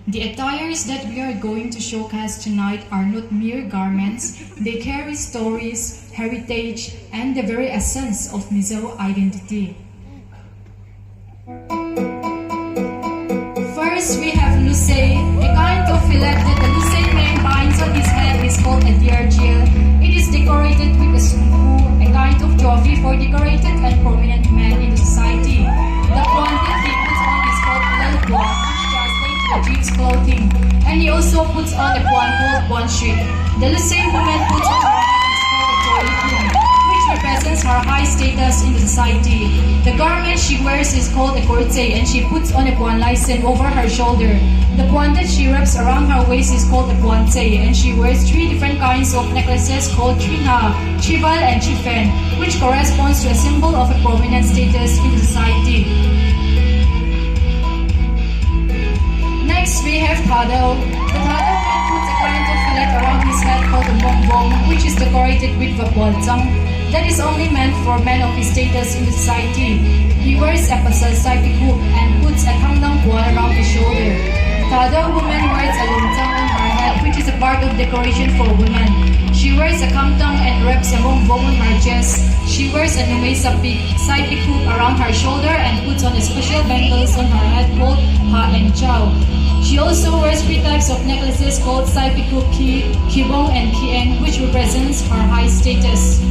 The attires that we are going to showcase tonight are not mere garments. They carry stories, heritage, and the very essence of Mizo identity. First, we have Lusay, a kind of fillet that the Lusay man binds on his head is called a diergil. It is decorated with a sumpu, a kind of trophy for decorated and prominent men in the society. The one that he puts on is called lalgua, jeans clothing, and he also puts on a puan called puan shik. The same woman puts on her head is called a toilikun, which represents her high status in the society. The garment she wears is called a korte, and she puts on a puan laisen over her shoulder. The puan that she wraps around her waist is called a puante, and she wears 3 different kinds of necklaces called trinha, chival, and chifen, which corresponds to a symbol of a prominent status in the society. Next, we have Tadao. The Tadao man puts a kind of fillet around his head called a bongbong, which is decorated with vapualzang. That is only meant for men of his status in the society. He wears a pasal saipikuk and puts a kangdang puan around his shoulder. Tadao woman wears a lumtang on her head, which is a part of decoration for women. She wears a kamtang and wraps a bongbong on her chest. She wears a numay saipikuk around her shoulder and puts on a special bangles on her head called ha and chow. She also wears 3 types of necklaces called saipikuk, kibong, and kien, which represents her high status.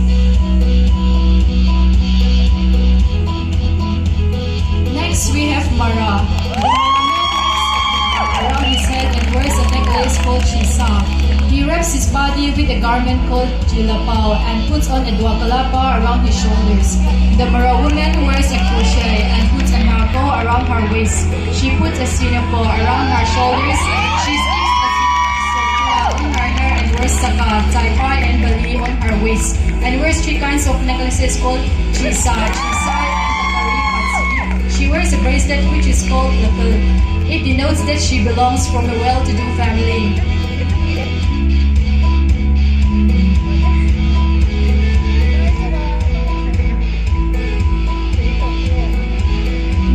Next, we have Mara. Around his head and wears a necklace called chisa. He wraps his body with a garment called jilapao and puts on a duakalapa around his shoulders. The Mara woman wears a crochet and puts a nako around her waist. She puts a sinapo around her shoulders. She sticks a sokla on her hair and wears saka, taipai, and bali on her waist. And wears 3 kinds of necklaces called chisa, and takari. She wears a bracelet which is called lakal. It denotes that she belongs from a well-to-do family.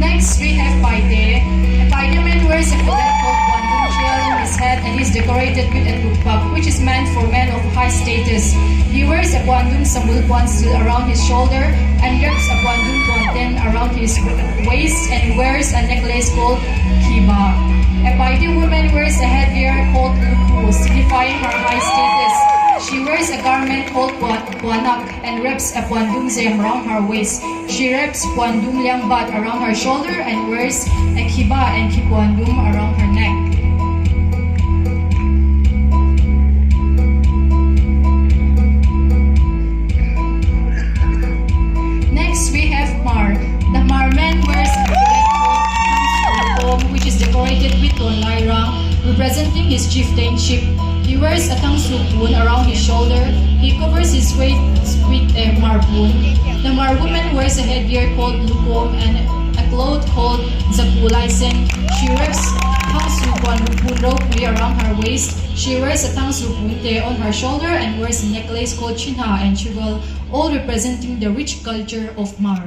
Next, we have Paide. A Paide man wears a fillet called Bandung gel on his head and is decorated with a tukpak, which is meant for men of high status. He wears a Bandung sambul puansil around his shoulder and wraps a Bandung puanten around his waist and wears a necklace called kiba. A Paide woman wears a headgear called luku, signifying her high status. She wears a garment called puanak and wraps a puandung zem around her waist. She wraps puandung liangbat around her shoulder and wears a kiba and kipuandung around her neck. Next, we have Mar. The Mar man wears a fillet called which is decorated with tonlairang, representing his chieftainship. He wears a tangsupun around his shoulder. He covers his waist with a marbun. The Mar woman wears a headgear called lukom and a cloth called zakulaisen. She wraps tangsupan rope around her waist. She wears a tangsupunte on her shoulder and wears a necklace called chinha and chival, all representing the rich culture of Mar.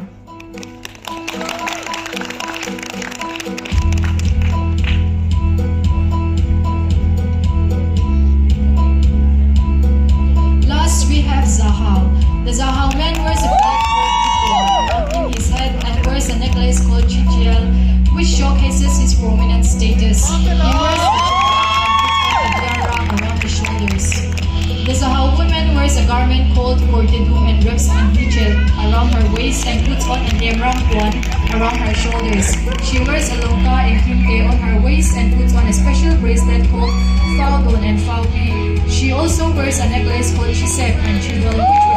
The Zahao man wears a black robe around his head and wears a necklace called chichiel, which showcases his prominent status. He wears a diarang around his shoulders. The Zahao woman wears a garment called kortedum and wraps a hichel around her waist and puts on a demrang puan around her shoulders. She wears a loka and kimte on her waist and puts on a special bracelet called faudon and faupi. She also wears a necklace called chisep and chival, which